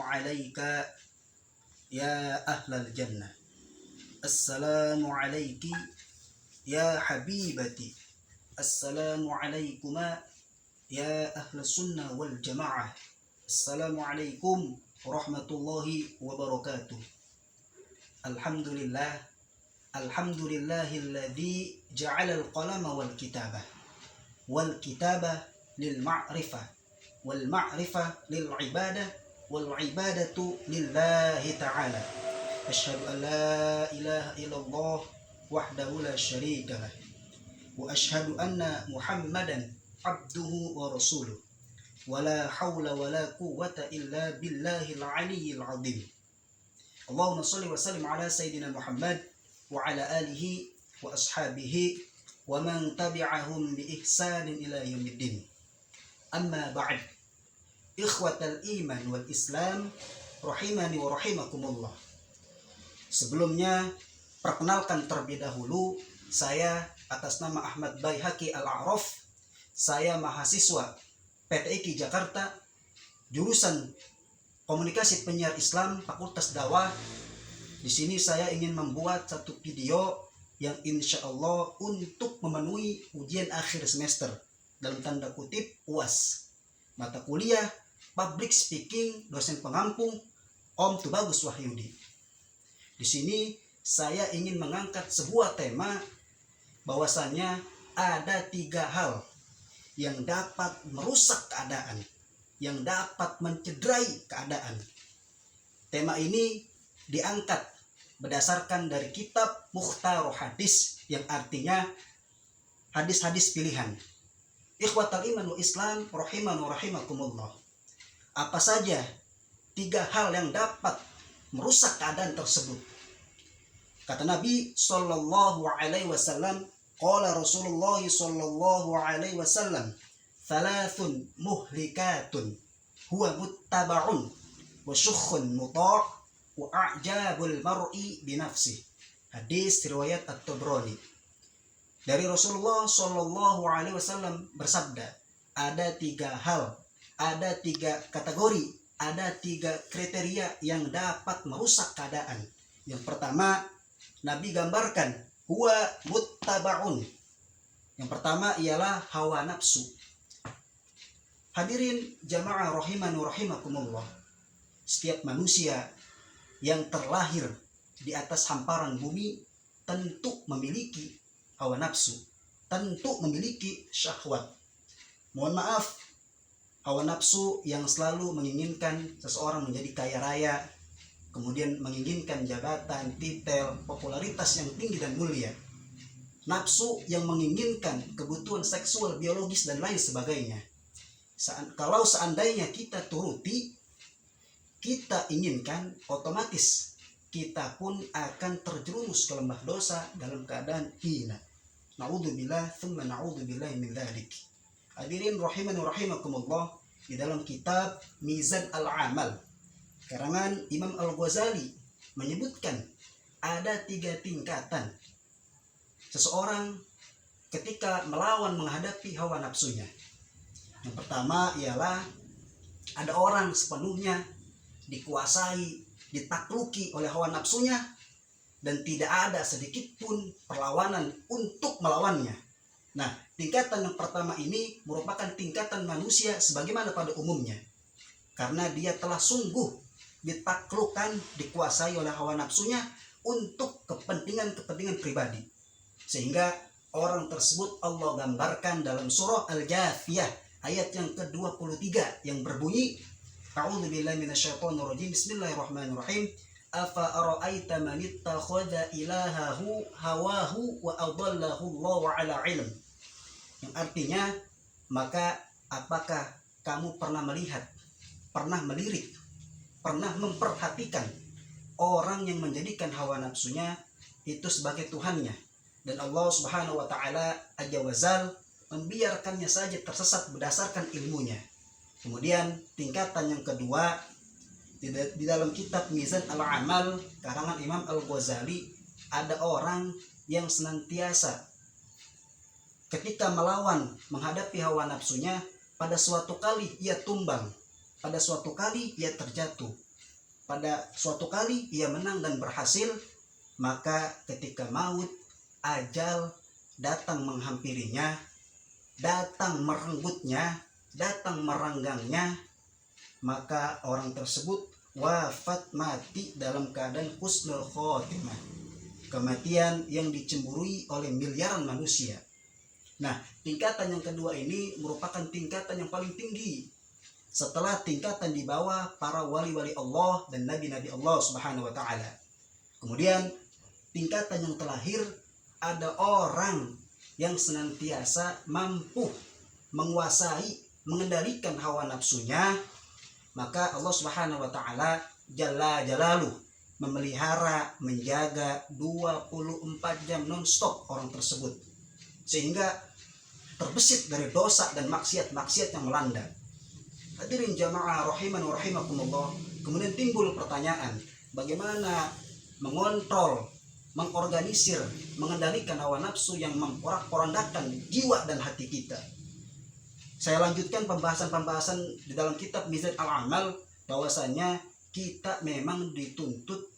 alayka ya ahlal jannah. Assalamu alayki ya habibati. Assalamu alaykuma ya ahlas sunnah wal jamaah. Assalamu alaikum warahmatullahi wabarakatuh. Alhamdulillah. Alhamdulillahilladzi ja'ala al-qalama wal kitabah. Wal kitabah lil ma'rifah. Wal ma'rifah lil ibadah. Wal ibadatu lillahi ta'ala. Asyhadu an la ilaha illallah wahdahu la syarika lah. Wa asyhadu anna Muhammadan abduhu wa rasuluh. Wala hawla wala quwwata illa billahil aliyyil azim. Allahumma shalli wa sallim ala sayyidina Muhammad wa ala alihi wa ashabihi wa man tabi'ahum bi ihsanin ila yaumiddin. Amma ba'd. Ikhwatal iman wal islam rahimani wa rahimakumullah. Sebelumnya perkenalkan terlebih dahulu, saya atas nama Ahmad Baihaqi Al-A'raf. Saya mahasiswa PTIQ Jakarta, jurusan Komunikasi Penyiar Islam, Fakultas Dakwah. Di sini saya ingin membuat satu video yang insya Allah untuk memenuhi ujian akhir semester, dalam tanda kutip UAS, mata kuliah Public Speaking, dosen pengampung Om Tubagus Wahyudi. Di sini saya ingin mengangkat sebuah tema, bahwasannya ada 3 hal yang dapat merusak keadaan, yang dapat mencederai keadaan. Tema ini diangkat berdasarkan dari kitab Mukhtaru Hadis, yang artinya hadis-hadis pilihan. Ikhwatal iman wa islam rahimani wa rahimakumullah. Apa saja 3 hal yang dapat merusak keadaan tersebut? Kata Nabi sallallahu alaihi wasallam, qala Rasulullah sallallahu alaihi wasallam, thalathun muhlikatun huwa muttaba'un wa syukhun muta' wa a'jabul mar'i binafsih. Hadis riwayat At-Tabrani. Dari Rasulullah sallallahu alaihi wasallam bersabda, ada 3 hal, ada 3 kategori, ada 3 kriteria yang dapat merusak keadaan. Yang pertama, Nabi gambarkan huwa muttaba'un. Yang pertama ialah hawa nafsu. Hadirin jamaah rahimani wa rahimakumullah. Setiap manusia yang terlahir di atas hamparan bumi tentu memiliki hawa nafsu, tentu memiliki syahwat. Mohon maaf, hawa nafsu yang selalu menginginkan seseorang menjadi kaya raya, kemudian menginginkan jabatan, titel, popularitas yang tinggi dan mulia. Nafsu yang menginginkan kebutuhan seksual, biologis, dan lain sebagainya. Kalau seandainya kita turuti, kita inginkan, otomatis kita pun akan terjerumus ke lembah dosa dalam keadaan hina. Na'udzubillah, thumma na'udzubillah min dzalik. Hadirin rahimani rahimakumullah, di dalam kitab Mizan Al-Amal karangan Imam Al-Ghazali menyebutkan ada 3 tingkatan seseorang ketika melawan menghadapi hawa nafsunya. Yang pertama ialah ada orang sepenuhnya dikuasai, ditakluki oleh hawa nafsunya, dan tidak ada sedikit pun perlawanan untuk melawannya. Nah, tingkatan yang pertama ini merupakan tingkatan manusia sebagaimana pada umumnya, karena dia telah sungguh ditaklukkan, dikuasai oleh hawa nafsunya untuk kepentingan pribadi. Sehingga orang tersebut Allah gambarkan dalam surah Al-Jathiyah ayat yang ke-23 yang berbunyi, A'udzubillahi minasyaitonirrajim, bismillahirrahmanirrahim, afa ara'aita man ittakhadha ilahahu hawahu wa adallahu Allahu ala ilm. Yang artinya, maka apakah kamu pernah melihat, pernah melirik, pernah memperhatikan orang yang menjadikan hawa nafsunya itu sebagai Tuhannya, dan Allah Subhanahu wa taala azza wazal membiarkannya saja tersesat berdasarkan ilmunya. Kemudian tingkatan yang kedua, di dalam kitab Mizan Al-Amal karangan Imam Al-Ghazali, ada orang yang senantiasa ketika melawan menghadapi hawa nafsunya, pada suatu kali ia tumbang, pada suatu kali ia terjatuh, pada suatu kali ia menang dan berhasil, maka ketika maut, ajal datang menghampirinya, datang merenggutnya, datang meranggangnya, maka orang tersebut wafat, mati dalam keadaan husnul khotimah, kematian yang dicemburui oleh miliaran manusia. Nah, tingkatan yang kedua ini merupakan tingkatan yang paling tinggi setelah tingkatan di bawah para wali-wali Allah dan nabi-nabi Allah Subhanahu wa taala. Kemudian tingkatan yang terakhir ada orang yang senantiasa mampu menguasai, mengendalikan hawa nafsunya, maka Allah Subhanahu wa taala jalla jalaluh memelihara, menjaga 24 jam non-stop orang tersebut, sehingga terbesit dari dosa dan maksiat-maksiat yang melanda. Hadirin jamaah rahiman wa rahimakumullah. Kemudian timbul pertanyaan, bagaimana mengontrol, mengorganisir, mengendalikan hawa nafsu yang memporak-porandakan jiwa dan hati kita. Saya lanjutkan pembahasan di dalam kitab Mizan al-Amal, bahwasanya kita memang dituntut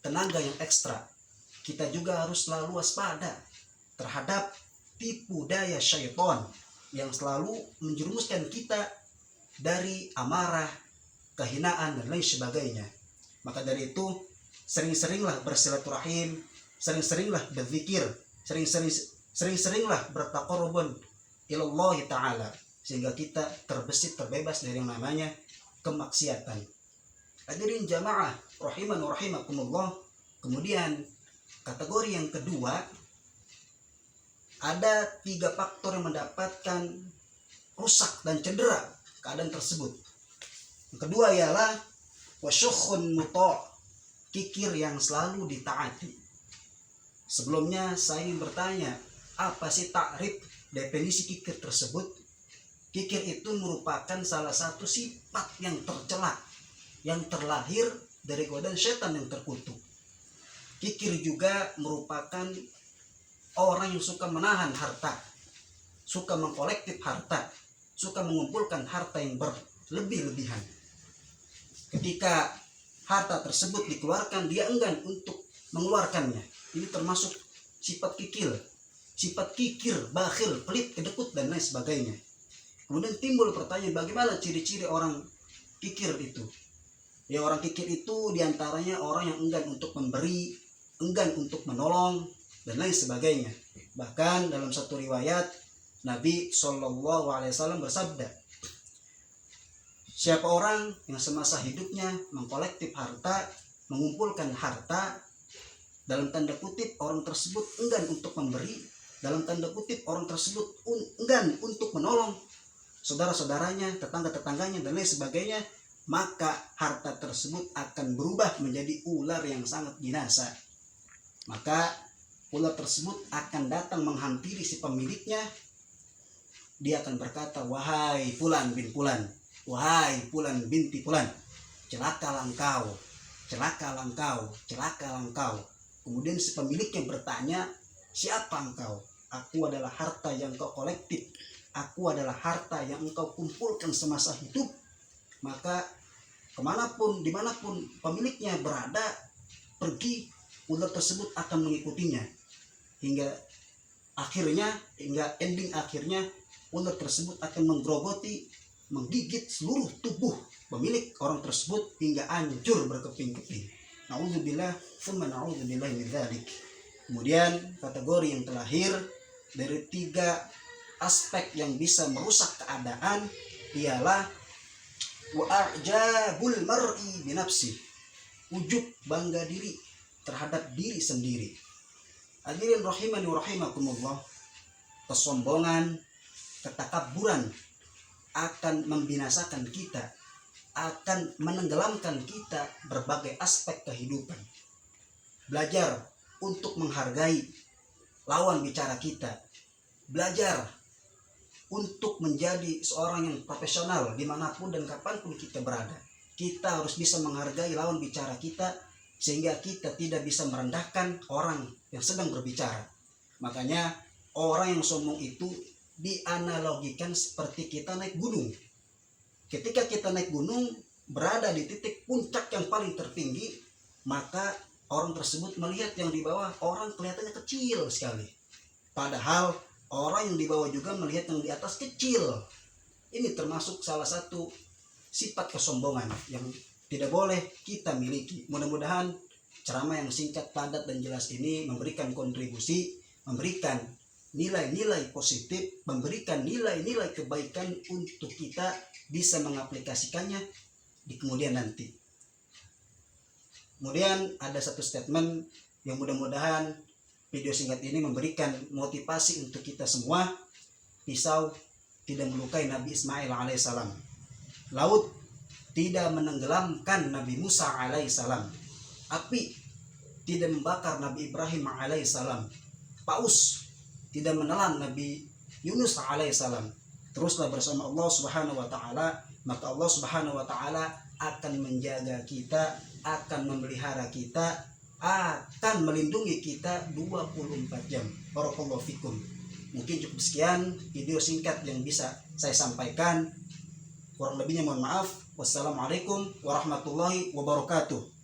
tenaga yang ekstra. Kita juga harus selalu waspada terhadap tipu daya syaitan yang selalu menjerumuskan kita dari amarah, kehinaan, dan lain sebagainya. Maka dari itu, sering-seringlah bersilaturahim, sering-seringlah berzikir, sering-seringlah bertaqarrubun ilallah ta'ala, sehingga kita terbesit, terbebas dari yang namanya kemaksiatan. Hadirin jamaah rahiman wa rahimakumullah. Kemudian kategori yang kedua, ada 3 faktor yang mendapatkan rusak dan cedera keadaan tersebut. Yang kedua ialah wasyukhun muta', kikir yang selalu ditaati. Sebelumnya saya ingin bertanya, apa sih takrif, definisi kikir tersebut? Kikir itu merupakan salah satu sifat yang tercela, yang terlahir dari godaan setan yang terkutuk. Kikir juga merupakan orang yang suka menahan harta, suka mengkolektif harta, suka mengumpulkan harta yang berlebih-lebihan. Ketika harta tersebut dikeluarkan, dia enggan untuk mengeluarkannya. Ini termasuk sifat kikir, bakhil, pelit, kedekut, dan lain sebagainya. Kemudian timbul pertanyaan, bagaimana ciri-ciri orang kikir itu? Ya, orang kikir itu diantaranya orang yang enggan untuk memberi, enggan untuk menolong, dan lain sebagainya. Bahkan dalam satu riwayat, Nabi SAW bersabda, siapa orang yang semasa hidupnya mengkolektif harta, mengumpulkan harta, dalam tanda kutip orang tersebut enggan untuk memberi, dalam tanda kutip orang tersebut enggan untuk menolong saudara-saudaranya, tetangga-tetangganya, dan lain sebagainya, maka harta tersebut akan berubah menjadi ular yang sangat binasa. Maka ular tersebut akan datang menghampiri si pemiliknya. Dia akan berkata, wahai Fulan bin Fulan, wahai Fulan binti Fulan, celakalah engkau, celakalah engkau, celakalah engkau. Kemudian si pemiliknya bertanya, siapa engkau? Aku adalah harta yang kau kolektif, aku adalah harta yang engkau kumpulkan semasa hidup. Maka kemanapun, dimanapun pemiliknya berada, pergi, ular tersebut akan mengikutinya. Hingga ending akhirnya, ular tersebut akan menggerogoti, menggigit seluruh tubuh pemilik orang tersebut hingga hancur berkeping-keping. Na'udzubillah, tsumma na'udzubillah min dzalik. Kemudian kategori yang terakhir dari 3 aspek yang bisa merusak keadaan ialah wa'jabul mar'i binafsi, ujub, bangga diri terhadap diri sendiri. Hadirin rahimani wa rahimakumullah, kesombongan, ketakaburan akan membinasakan kita, akan menenggelamkan kita berbagai aspek kehidupan. Belajar untuk menghargai lawan bicara kita, belajar untuk menjadi seorang yang profesional dimanapun dan kapanpun kita berada. Kita harus bisa menghargai lawan bicara kita, sehingga kita tidak bisa merendahkan orang yang sedang berbicara. Makanya orang yang sombong itu dianalogikan seperti kita naik gunung. Ketika kita naik gunung, berada di titik puncak yang paling tertinggi, maka orang tersebut melihat yang di bawah orang kelihatannya kecil sekali. Padahal orang yang di bawah juga melihat yang di atas kecil. Ini termasuk salah satu sifat kesombongan yang tidak boleh kita miliki. Mudah-mudahan ceramah yang singkat, padat, dan jelas ini memberikan kontribusi, memberikan nilai-nilai positif, memberikan nilai-nilai kebaikan untuk kita bisa mengaplikasikannya di kemudian nanti. Kemudian ada satu statement yang mudah-mudahan video singkat ini memberikan motivasi untuk kita semua. Pisau tidak melukai Nabi Ismail alaihissalam. Laut tidak menenggelamkan Nabi Musa alaihissalam. Api tidak membakar Nabi Ibrahim alaihissalam. Paus tidak menelan Nabi Yunus alaihissalam. Teruslah bersama Allah Subhanahu wa taala, maka Allah Subhanahu wa taala akan menjaga kita, akan memelihara kita, akan melindungi kita 24 jam. Barakallahu fikum. Mungkin cukup sekian video singkat yang bisa saya sampaikan. Kurang lebihnya mohon maaf. Wassalamualaikum warahmatullahi wabarakatuh.